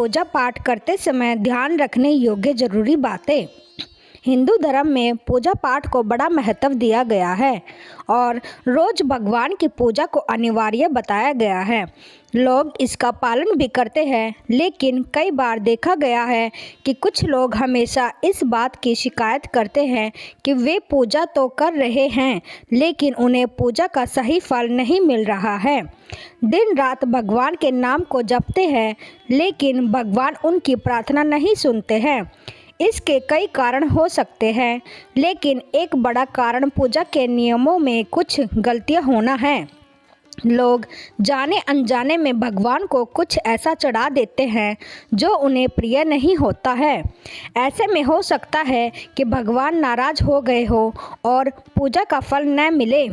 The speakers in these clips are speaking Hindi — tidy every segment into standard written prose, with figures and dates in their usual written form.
पूजा पाठ करते समय ध्यान रखने योग्य जरूरी बातें। हिंदू धर्म में पूजा पाठ को बड़ा महत्व दिया गया है और रोज भगवान की पूजा को अनिवार्य बताया गया है। लोग इसका पालन भी करते हैं, लेकिन कई बार देखा गया है कि कुछ लोग हमेशा इस बात की शिकायत करते हैं कि वे पूजा तो कर रहे हैं, लेकिन उन्हें पूजा का सही फल नहीं मिल रहा है। दिन रात भगवान के नाम को जपते हैं, लेकिन भगवान उनकी प्रार्थना नहीं सुनते हैं। इसके कई कारण हो सकते हैं, लेकिन एक बड़ा कारण पूजा के नियमों में कुछ गलतियां होना है। लोग जाने अनजाने में भगवान को कुछ ऐसा चढ़ा देते हैं जो उन्हें प्रिय नहीं होता है। ऐसे में हो सकता है कि भगवान नाराज हो गए हो और पूजा का फल न मिले।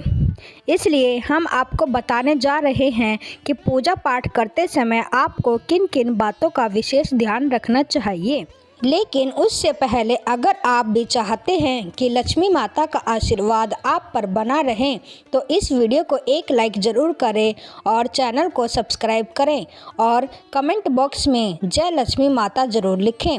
इसलिए हम आपको बताने जा रहे हैं कि पूजा पाठ करते समय आपको किन किन बातों का विशेष ध्यान रखना चाहिए। लेकिन उससे पहले अगर आप भी चाहते हैं कि लक्ष्मी माता का आशीर्वाद आप पर बना रहे, तो इस वीडियो को एक लाइक ज़रूर करें और चैनल को सब्सक्राइब करें और कमेंट बॉक्स में जय लक्ष्मी माता ज़रूर लिखें।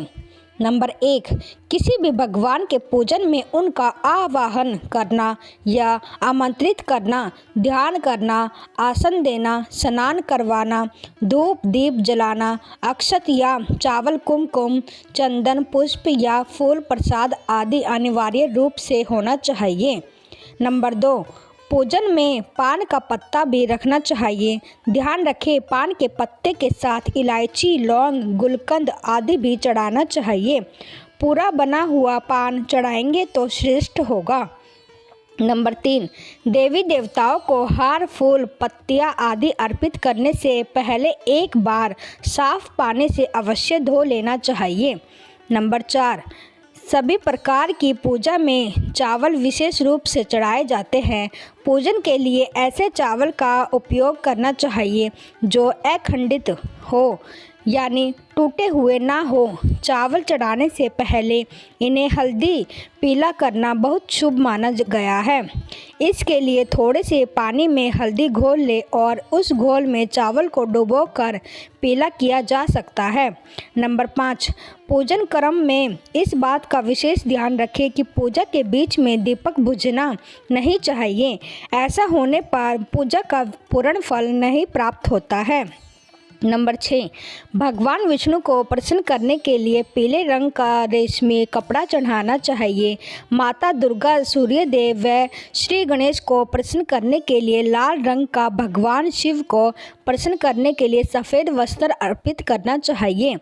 नंबर 1, किसी भी भगवान के पूजन में उनका आवाहन करना या आमंत्रित करना, ध्यान करना, आसन देना, स्नान करवाना, धूप दीप जलाना, अक्षत या चावल, कुमकुम, चंदन, पुष्प या फूल प्रसाद आदि अनिवार्य रूप से होना चाहिए। नंबर 2, पूजन में पान का पत्ता भी रखना चाहिए। ध्यान रखें, पान के पत्ते के साथ इलायची, लौंग, गुलकंद आदि भी चढ़ाना चाहिए। पूरा बना हुआ पान चढ़ाएंगे तो श्रेष्ठ होगा। नंबर 3, देवी देवताओं को हार, फूल, पत्तियां आदि अर्पित करने से पहले एक बार साफ पानी से अवश्य धो लेना चाहिए। नंबर 4, सभी प्रकार की पूजा में चावल विशेष रूप से चढ़ाए जाते हैं। पूजन के लिए ऐसे चावल का उपयोग करना चाहिए जो अखंडित हो, यानी टूटे हुए ना हो। चावल चढ़ाने से पहले इन्हें हल्दी पीला करना बहुत शुभ माना गया है। इसके लिए थोड़े से पानी में हल्दी घोल ले और उस घोल में चावल को डुबोकर पीला किया जा सकता है। नंबर 5, पूजन क्रम में इस बात का विशेष ध्यान रखें कि पूजा के बीच में दीपक बुझना नहीं चाहिए। ऐसा होने पर पूजा का पूर्ण फल नहीं प्राप्त होता है। नंबर 6, भगवान विष्णु को प्रसन्न करने के लिए पीले रंग का रेशमी कपड़ा चढ़ाना चाहिए। माता दुर्गा, सूर्य देव व श्री गणेश को प्रसन्न करने के लिए लाल रंग का, भगवान शिव को प्रसन्न करने के लिए सफ़ेद वस्त्र अर्पित करना चाहिए।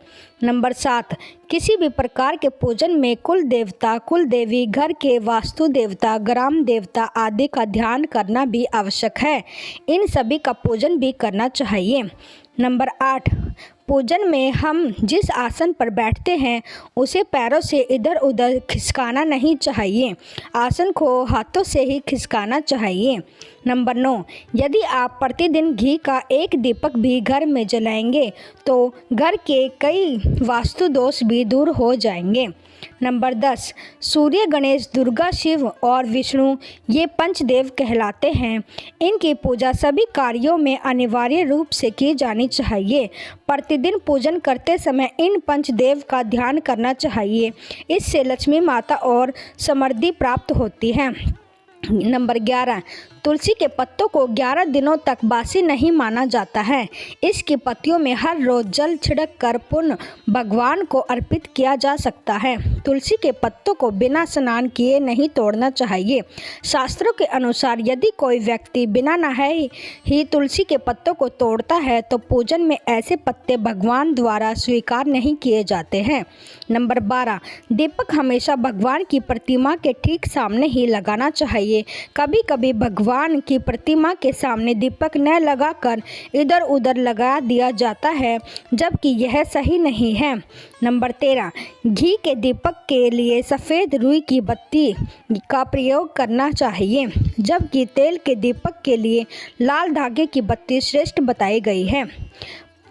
नंबर 7, किसी भी प्रकार के पूजन में कुल देवता, कुल देवी, घर के वास्तु देवता, ग्राम देवता आदि का ध्यान करना भी आवश्यक है। इन सभी का पूजन भी करना चाहिए। नंबर 8, पूजन में हम जिस आसन पर बैठते हैं उसे पैरों से इधर उधर खिसकाना नहीं चाहिए। आसन को हाथों से ही खिसकाना चाहिए। नंबर 9, यदि आप प्रतिदिन घी का एक दीपक भी घर में जलाएंगे तो घर के कई वास्तु दोष भी दूर हो जाएंगे। नंबर 10, सूर्य, गणेश, दुर्गा, शिव और विष्णु ये पंचदेव कहलाते हैं। इनकी पूजा सभी कार्यों में अनिवार्य रूप से की जानी चाहिए। प्रतिदिन पूजन करते समय इन पंचदेव का ध्यान करना चाहिए। इससे लक्ष्मी माता और समृद्धि प्राप्त होती है। नंबर 11, तुलसी के पत्तों को 11 दिनों तक बासी नहीं माना जाता है। इसकी पत्तियों में हर रोज जल छिड़क कर पुण्य भगवान को अर्पित किया जा सकता है। तुलसी के पत्तों को बिना स्नान किए नहीं तोड़ना चाहिए। शास्त्रों के अनुसार यदि कोई व्यक्ति बिना नहाए ही तुलसी के पत्तों को तोड़ता है तो पूजन में ऐसे पत्ते भगवान द्वारा स्वीकार नहीं किए जाते हैं। नंबर 12, दीपक हमेशा भगवान की प्रतिमा के ठीक सामने ही लगाना चाहिए। कभी कभी भगवान की प्रतिमा के सामने दीपक न लगाकर इधर उधर लगा दिया जाता है, जबकि यह सही नहीं है। नंबर 13, घी के दीपक के लिए सफ़ेद रुई की बत्ती का प्रयोग करना चाहिए, जबकि तेल के दीपक के लिए लाल धागे की बत्ती श्रेष्ठ बताई गई है।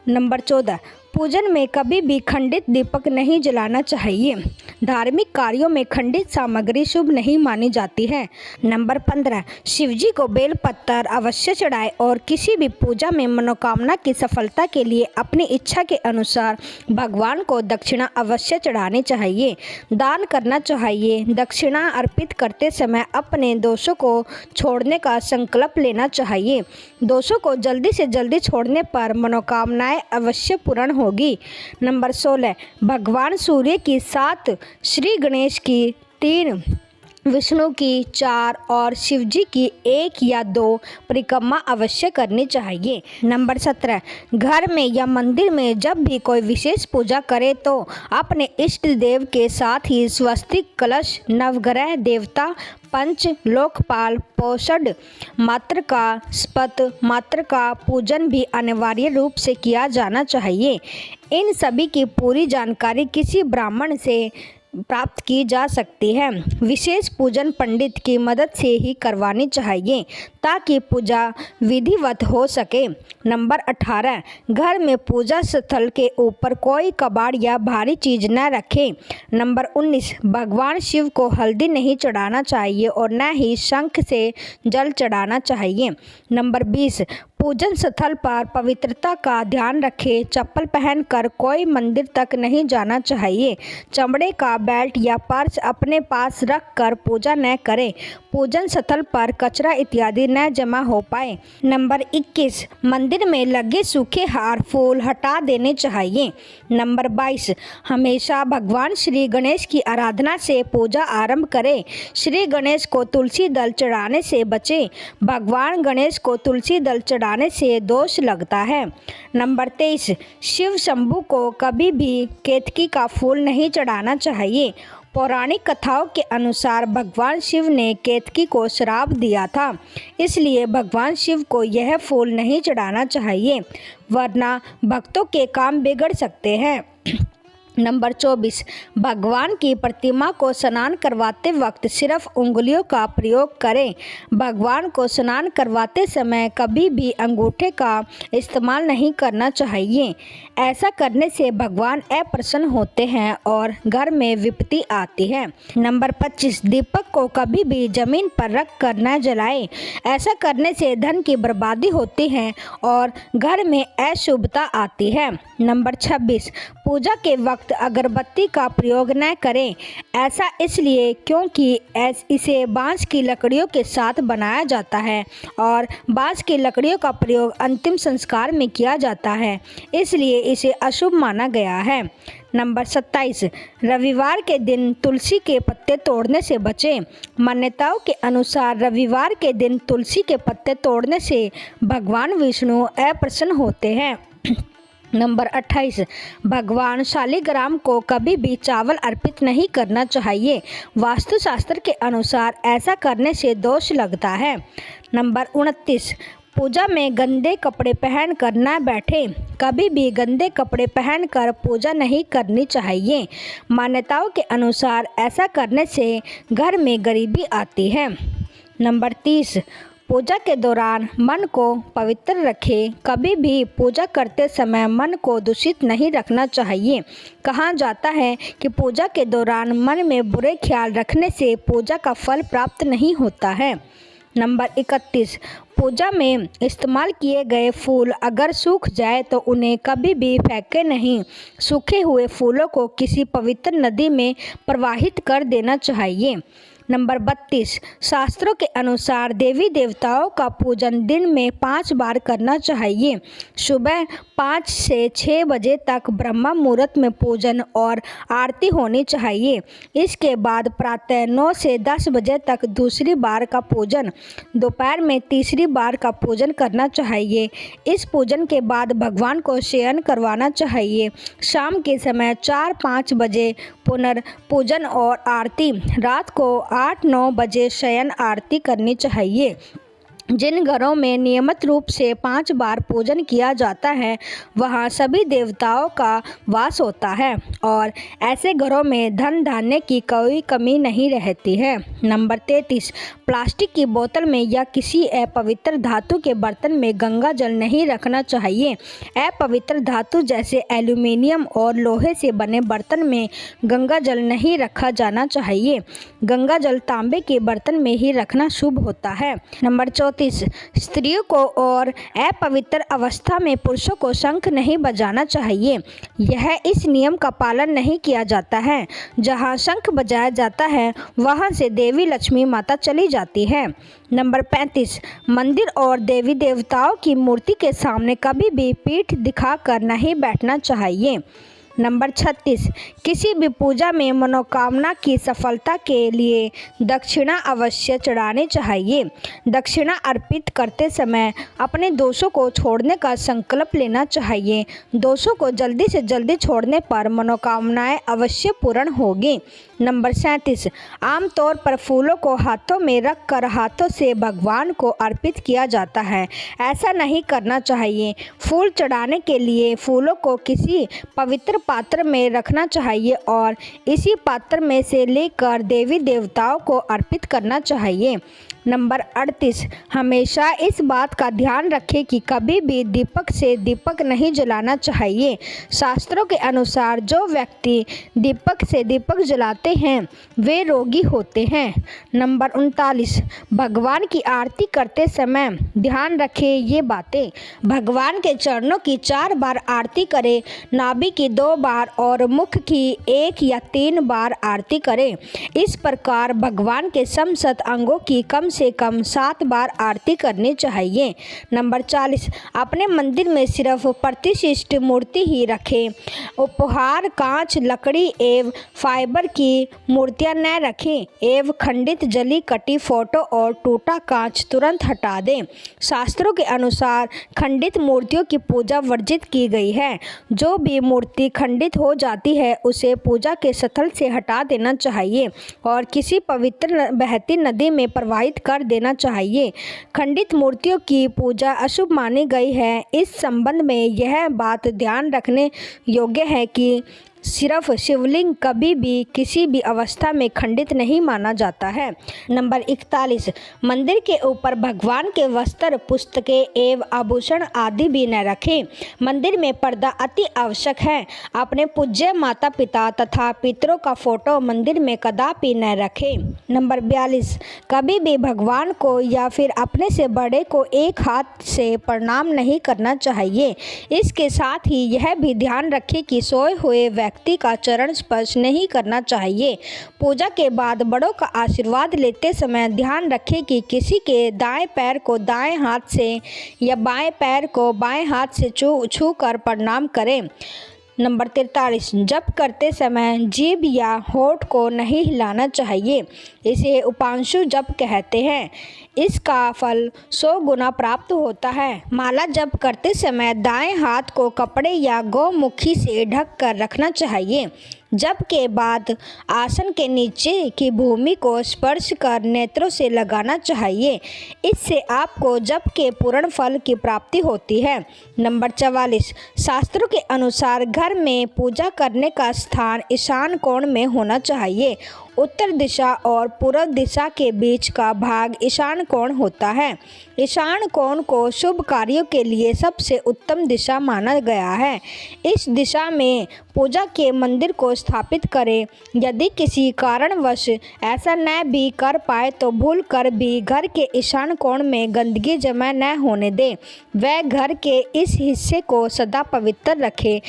नंबर 14, पूजन में कभी भी खंडित दीपक नहीं जलाना चाहिए। धार्मिक कार्यों में खंडित सामग्री शुभ नहीं मानी जाती है। नंबर 15, शिवजी को बेल पत्तर अवश्य चढ़ाए और किसी भी पूजा में मनोकामना की सफलता के लिए अपनी इच्छा के अनुसार भगवान को दक्षिणा अवश्य चढ़ानी चाहिए, दान करना चाहिए। दक्षिणा अर्पित करते समय अपने दोषों को छोड़ने का संकल्प लेना चाहिए। दोषों को जल्दी से जल्दी छोड़ने पर मनोकामनाएं अवश्य पूर्ण होगी। नंबर 16, भगवान सूर्य की 7, श्री गणेश की 3, विष्णु की 4 और शिवजी की 1 या 2 परिक्रमा अवश्य करनी चाहिए। नंबर 17, घर में या मंदिर में जब भी कोई विशेष पूजा करे तो अपने इष्ट देव के साथ ही स्वस्तिक, कलश, नवग्रह देवता, पंच, लोकपाल, पोषण, मातृका, स्पत, मातृका पूजन भी अनिवार्य रूप से किया जाना चाहिए। इन सभी की पूरी जानकारी किसी ब्राह्मण से प्राप्त की जा सकती है। विशेष पूजन पंडित की मदद से ही करवानी चाहिए ताकि पूजा विधिवत हो सके। नंबर 18, घर में पूजा स्थल के ऊपर कोई कबाड़ या भारी चीज न रखें। नंबर 19, भगवान शिव को हल्दी नहीं चढ़ाना चाहिए और न ही शंख से जल चढ़ाना चाहिए। नंबर 20, पूजन स्थल पर पवित्रता का ध्यान रखें। चप्पल पहनकर कोई मंदिर तक नहीं जाना चाहिए। चमड़े का बेल्ट या पर्स अपने पास रखकर पूजा न करें। पूजन स्थल पर कचरा इत्यादि न जमा हो पाए। नंबर 21, मंदिर में लगे सूखे हार फूल हटा देने चाहिए। नंबर 22, हमेशा भगवान श्री गणेश की आराधना से पूजा आरंभ करें। श्री गणेश को तुलसी दल चढ़ाने से बचें। भगवान गणेश को तुलसी दल चढ़ाने से दोष लगता है। नंबर 23, शिव शंभू को कभी भी केतकी का फूल नहीं चढ़ाना चाहिए। पौराणिक कथाओं के अनुसार भगवान शिव ने केतकी को श्राप दिया था, इसलिए भगवान शिव को यह फूल नहीं चढ़ाना चाहिए, वरना भक्तों के काम बिगड़ सकते हैं। नंबर 24, भगवान की प्रतिमा को स्नान करवाते वक्त सिर्फ उंगलियों का प्रयोग करें। भगवान को स्नान करवाते समय कभी भी अंगूठे का इस्तेमाल नहीं करना चाहिए। ऐसा करने से भगवान अप्रसन्न होते हैं और घर में विपत्ति आती है। नंबर 25, दीपक को कभी भी जमीन पर रख कर न जलाएं। ऐसा करने से धन की बर्बादी होती है और घर में अशुभता आती है। नंबर 26, पूजा के वक्त अगरबत्ती का प्रयोग न करें। ऐसा इसलिए क्योंकि इसे बांस की लकड़ियों के साथ बनाया जाता है और बांस की लकड़ियों का प्रयोग अंतिम संस्कार में किया जाता है, इसलिए इसे अशुभ माना गया है। नंबर 27, रविवार के दिन तुलसी के पत्ते तोड़ने से बचें। मान्यताओं के अनुसार रविवार के दिन तुलसी के पत्ते तोड़ने से भगवान विष्णु अप्रसन्न होते हैं। नंबर 28, भगवान शालिग्राम को कभी भी चावल अर्पित नहीं करना चाहिए। वास्तुशास्त्र के अनुसार ऐसा करने से दोष लगता है। नंबर 29, पूजा में गंदे कपड़े पहनकर न बैठें। कभी भी गंदे कपड़े पहनकर पूजा नहीं करनी चाहिए। मान्यताओं के अनुसार ऐसा करने से घर में गरीबी आती है। नंबर 30, पूजा के दौरान मन को पवित्र रखें। कभी भी पूजा करते समय मन को दूषित नहीं रखना चाहिए। कहा जाता है कि पूजा के दौरान मन में बुरे ख्याल रखने से पूजा का फल प्राप्त नहीं होता है। नंबर 31, पूजा में इस्तेमाल किए गए फूल अगर सूख जाए तो उन्हें कभी भी फेंके नहीं। सूखे हुए फूलों को किसी पवित्र नदी में प्रवाहित कर देना चाहिए। नंबर 32, शास्त्रों के अनुसार देवी देवताओं का पूजन दिन में 5 बार करना चाहिए। सुबह 5 से 6 बजे तक ब्रह्म मुहूर्त में पूजन और आरती होनी चाहिए। इसके बाद प्रातः 9 से 10 बजे तक दूसरी बार का पूजन, दोपहर में तीसरी बार का पूजन करना चाहिए। इस पूजन के बाद भगवान को शयन करवाना चाहिए। शाम के समय 4-5 बजे पुनर्पूजन और आरती। रात को 8-9 बजे शयन आरती करनी चाहिए। जिन घरों में नियमित रूप से 5 बार पूजन किया जाता है वहाँ सभी देवताओं का वास होता है और ऐसे घरों में धन धान्य की कोई कमी नहीं रहती है। नंबर 33, प्लास्टिक की बोतल में या किसी अपवित्र धातु के बर्तन में गंगा जल नहीं रखना चाहिए। अपवित्र धातु जैसे एल्यूमीनियम और लोहे से बने बर्तन में गंगा जल नहीं रखा जाना चाहिए। गंगा जल तांबे के बर्तन में ही रखना शुभ होता है। नंबर 34, स्त्रियों को और अपवित्र अवस्था में पुरुषों को शंख नहीं बजाना चाहिए। यह इस नियम का पालन नहीं किया जाता है। जहाँ शंख बजाया जाता है वहाँ से देवी लक्ष्मी माता चली जाती है। नंबर 35, मंदिर और देवी देवताओं की मूर्ति के सामने कभी भी पीठ दिखाकर नहीं बैठना चाहिए। नंबर 36, किसी भी पूजा में मनोकामना की सफलता के लिए दक्षिणा अवश्य चढ़ानी चाहिए। दक्षिणा अर्पित करते समय अपने दोषों को छोड़ने का संकल्प लेना चाहिए। दोषों को जल्दी से जल्दी छोड़ने पर मनोकामनाएं अवश्य पूर्ण होगी। नंबर 37, आमतौर पर फूलों को हाथों में रखकर हाथों से भगवान को अर्पित किया जाता है। ऐसा नहीं करना चाहिए। फूल चढ़ाने के लिए फूलों को किसी पवित्र पात्र में रखना चाहिए और इसी पात्र में से लेकर देवी देवताओं को अर्पित करना चाहिए। नंबर 38, हमेशा इस बात का ध्यान रखें कि कभी भी दीपक से दीपक नहीं जलाना चाहिए। शास्त्रों के अनुसार जो व्यक्ति दीपक से दीपक जलाते हैं वे रोगी होते हैं। नंबर 39, भगवान की आरती करते समय ध्यान रखें ये बातें। भगवान के चरणों की 4 बार आरती करें, नाभि की 2 बार और मुख की 1 या 3 बार आरती करें। इस प्रकार भगवान के समस्त अंगों की कम से कम 7 बार आरती करनी चाहिए। नंबर 40, अपने मंदिर में सिर्फ प्रतिष्ठित मूर्ति ही रखें। उपहार, कांच, लकड़ी एवं फाइबर की मूर्तियां न रखें एवं खंडित, जली कटी फोटो और टूटा कांच तुरंत हटा दें। शास्त्रों के अनुसार खंडित मूर्तियों की पूजा वर्जित की गई है। जो भी मूर्ति खंडित हो जाती है उसे पूजा के स्थल से हटा देना चाहिए और किसी पवित्र बहती नदी में प्रवाहित कर देना चाहिए। खंडित मूर्तियों की पूजा अशुभ मानी गई है। इस संबंध में यह बात ध्यान रखने योग्य है कि सिर्फ शिवलिंग कभी भी किसी भी अवस्था में खंडित नहीं माना जाता है। नंबर 41, मंदिर के ऊपर भगवान के वस्त्र, पुस्तकें एवं आभूषण आदि भी न रखें। मंदिर में पर्दा अति आवश्यक है। अपने पूज्य माता पिता तथा पितरों का फोटो मंदिर में कदापि न रखें। नंबर 42, कभी भी भगवान को या फिर अपने से बड़े को एक हाथ से प्रणाम नहीं करना चाहिए। इसके साथ ही यह भी ध्यान रखें कि सोए हुए व्यक्ति का चरण स्पर्श नहीं करना चाहिए। पूजा के बाद बड़ों का आशीर्वाद लेते समय ध्यान रखें कि किसी के दाएं पैर को दाएं हाथ से या बाएं पैर को बाएं हाथ से छू कर प्रणाम करें। नंबर 43, जप करते समय जीभ या होठ को नहीं हिलाना चाहिए। इसे उपांशु जप कहते हैं। इसका फल 100 गुना प्राप्त होता है। माला जप करते समय दाएं हाथ को कपड़े या गौमुखी से ढक कर रखना चाहिए। जप के बाद आसन के नीचे की भूमि को स्पर्श कर नेत्रों से लगाना चाहिए। इससे आपको जप के पूर्ण फल की प्राप्ति होती है। नंबर 44, शास्त्रों के अनुसार घर में पूजा करने का स्थान ईशान कोण में होना चाहिए। उत्तर दिशा और पूर्व दिशा के बीच का भाग ईशान कोण होता है। ईशान कोण को शुभ कार्यों के लिए सबसे उत्तम दिशा माना गया है। इस दिशा में पूजा के मंदिर को स्थापित करें। यदि किसी कारणवश ऐसा न भी कर पाए तो भूल कर भी घर के ईशान कोण में गंदगी जमा न होने दें। वह घर के इस हिस्से को सदा पवित्र रखें।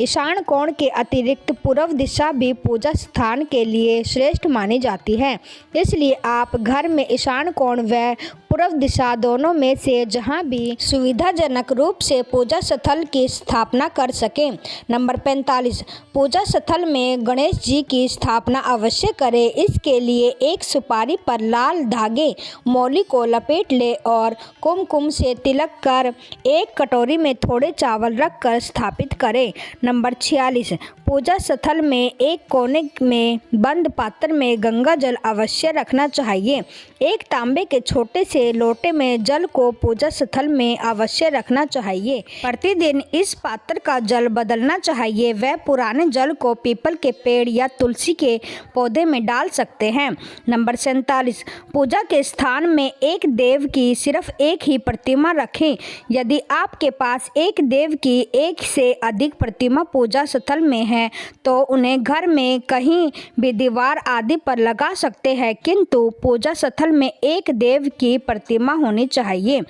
ईशान कोण के अतिरिक्त पूर्व दिशा भी पूजा स्थान के लिए श्रेष्ठ मानी जाती है। इसलिए आप घर में ईशान कोण व पूर्व दिशा दोनों में से जहां भी सुविधाजनक रूप से पूजा स्थल की स्थापना कर सकें। नंबर 45, पूजा स्थल में गणेश जी की स्थापना अवश्य करें। इसके लिए एक सुपारी पर लाल धागे मौली को लपेट ले और कुमकुम से तिलक कर एक कटोरी में थोड़े चावल रखकर स्थापित करें। नंबर 46, पूजा स्थल में एक कोने में बंद पात्र में गंगा जल अवश्य रखना चाहिए। एक तांबे के छोटे से लोटे में जल को पूजा स्थल में अवश्य रखना चाहिए। प्रतिदिन इस पात्र का जल बदलना चाहिए। वह पुराने जल को पीपल के पेड़ या तुलसी के पौधे में डाल सकते हैं। नंबर 47, पूजा के स्थान में एक देव की सिर्फ एक ही प्रतिमा रखें। यदि आपके पास एक देव की एक से अधिक प्रतिमा पूजा स्थल में है तो उन्हें घर में कहीं भी दीवार आदि पर लगा सकते हैं, किंतु पूजा स्थल में एक देव की प्रतिमा होनी चाहिए।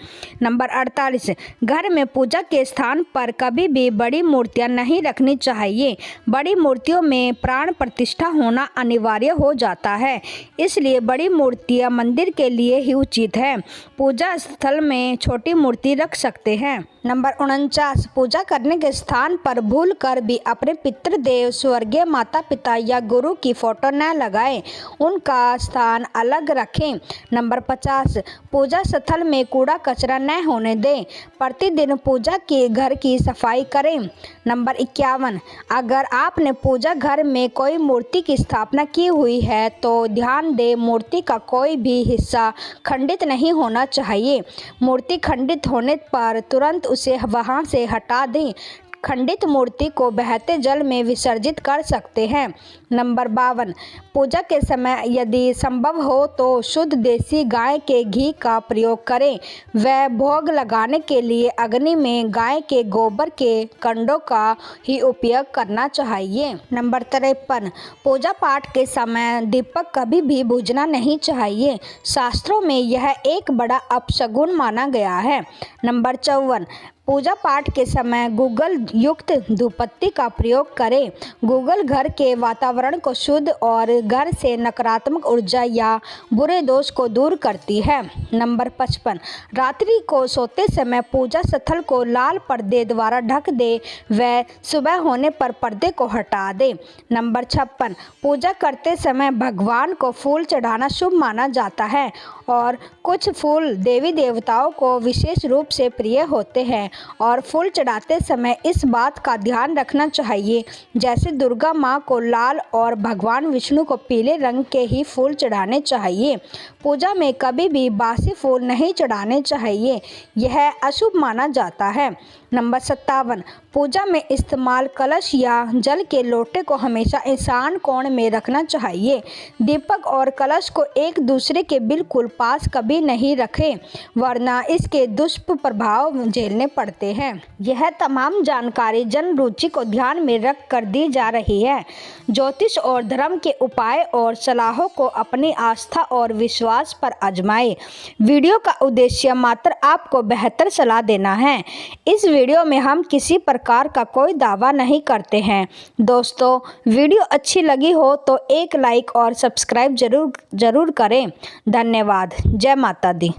नंबर 48, घर में पूजा के स्थान पर कभी भी बड़ी मूर्तियां नहीं रखनी चाहिए। बड़ी मूर्तियों में प्राण प्रतिष्ठा होना अनिवार्य हो जाता है, इसलिए बड़ी मूर्तियां मंदिर के लिए ही उचित है। पूजा स्थल में छोटी मूर्ति रख सकते हैं। नंबर 49, पूजा करने के स्थान पर भूल कर भी अपने पितृदेव, स्वर्गीय माता पिता या गुरु की फोटो न लगाएं, उनका स्थान अलग रखें। नंबर 50, पूजा स्थल में कूड़ा कचरा न होने दें। प्रतिदिन पूजा के घर की सफाई करें। नंबर 51, अगर आपने पूजा घर में कोई मूर्ति की स्थापना की हुई है तो ध्यान दें, मूर्ति का कोई भी हिस्सा खंडित नहीं होना चाहिए। मूर्ति खंडित होने पर तुरंत उसे वहां से हटा दें। खंडित मूर्ति को बहते जल में विसर्जित कर सकते हैं। नंबर 52, पूजा के समय यदि संभव हो तो शुद्ध देसी गाय के घी का प्रयोग करें। वह भोग लगाने के लिए अग्नि में गाय के गोबर के कंडों का ही उपयोग करना चाहिए। नंबर 53, पूजा पाठ के समय दीपक कभी भी बुझना नहीं चाहिए। शास्त्रों में यह एक बड़ा अपशगुन माना गया है। नंबर 54, पूजा पाठ के समय गूगल युक्त धूपबत्ती का प्रयोग करें। गूगल घर के वातावरण को शुद्ध और घर से नकारात्मक ऊर्जा या बुरे दोष को दूर करती है। नंबर 55, रात्रि को सोते समय पूजा स्थल को लाल पर्दे द्वारा ढक दे व सुबह होने पर पर्दे को हटा दे। नंबर 56, पूजा करते समय भगवान को फूल चढ़ाना शुभ माना जाता है और कुछ फूल देवी देवताओं को विशेष रूप से प्रिय होते हैं और फूल चढ़ाते समय इस बात का ध्यान रखना चाहिए, जैसे दुर्गा माँ को लाल और भगवान विष्णु को पीले रंग के ही फूल चढ़ाने चाहिए। पूजा में कभी भी बासी फूल नहीं चढ़ाने चाहिए, यह अशुभ माना जाता है। नंबर 57, पूजा में इस्तेमाल कलश या जल के लोटे को हमेशा ईशान कोण में रखना चाहिए। दीपक और कलश को एक दूसरे के बिल्कुल पास कभी नहीं रखें, वरना इसके दुष्प्रभाव झेलने पड़ते हैं। यह तमाम जानकारी जन रुचि को ध्यान में रख कर दी जा रही है। ज्योतिष और धर्म के उपाय और सलाहों को अपनी आस्था और विश्वास पर आजमाएं। वीडियो का उद्देश्य मात्र आपको बेहतर सलाह देना है। इस वीडियो में हम किसी प्रकार का कोई दावा नहीं करते हैं। दोस्तों, वीडियो अच्छी लगी हो तो एक लाइक और सब्सक्राइब जरूर करें। धन्यवाद। जय माता दी।